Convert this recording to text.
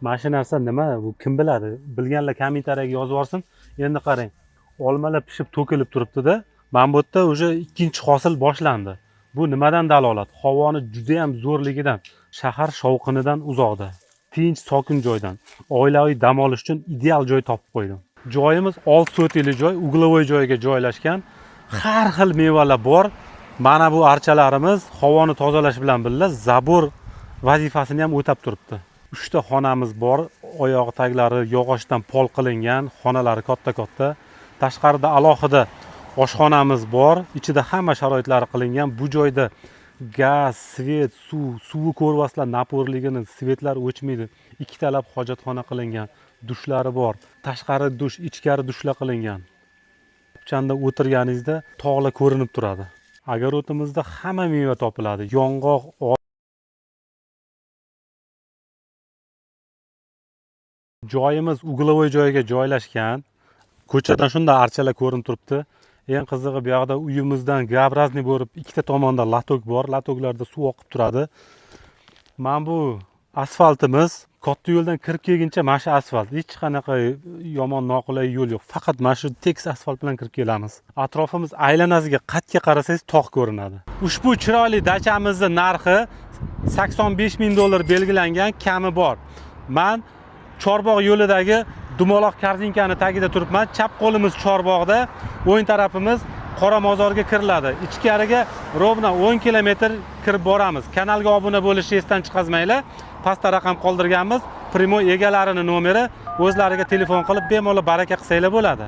Mana shu narsa nima? Bu kim biladi? Bilganlar kommentariyaga yozib yuborsin. Endi qarang. Olmalar pishib to'kilib turibdi-da. Mana bu yerda o'sha ikkinchi hosil boshlandi. Bu nimadan dalolat? Havoni juda ham zo'rligidan, shahar shovqinidan uzoqda. Tinch, sokin joydan. Oilaviy dam olish uchun ideal joy topib qo'ydim. Joyimiz old so'tili joy, uglovoy joyga joylashgan. Har xil mevalar bor. Mana bu archalarimiz havoni tozalash bilan birga zabor vazifasini ham o'tab turibdi. 3 ta xonamiz bor. Oyoq taglari yog'ochdan pol qilingan, xonalari katta-katta. Tashqarida alohida oshxonamiz bor. Ichida hamma sharoitlari qilingan. Bu joyda gaz, svet, suvi ko'rvaslar naporligini, svetlar o'chmaydi. Ikkitalab hojatxona qilingan. Dushlari bor. Tashqari dush, ichkari dushlar qilingan. Chanda o'tirganingizda tog'lar ko'rinib turadi. Огородimizda hamma meva topiladi. Yong'oq, joyimiz uglovoy joyga joylashgan. Ko'chadan shunday archalar ko'rinib turibdi. Eng qizig'i bu yoqda uyimizdan gabrazniy bo'lib ikkita tomonda latok bor. Latoklarda suv oqib turadi. Mana bu asfaltimiz. Katta yo'ldan kirib kelguncha mana shu asfalt. Hech qanaqa yomon noqulay yo'l yo'q. Faqat mana shu tekis asfalt bilan kirib kelamiz. Atrofimiz aylanasiga qat'iy qarasangiz tog' ko'rinadi. Ushbu chiroyli dachamizning narxi 85 ming dollar belgilangan, kami bor. Men Chorbog' yo'lidagi Dumaloq karzinkani tagida turibman. Chap qo'limiz Chorbog'da, o'ng tarafimiz Qora Mozorga kiriladi. Ichkariga rovna 10 kilometr kirib boramiz. Kanalga obuna bo'lishni esdan chiqazmanglar. Pastda raqam qoldirganmiz. Primoy egalarining nomeri, o'zlariga telefon qilib bemalol baraka qilsanglar bo'ladi.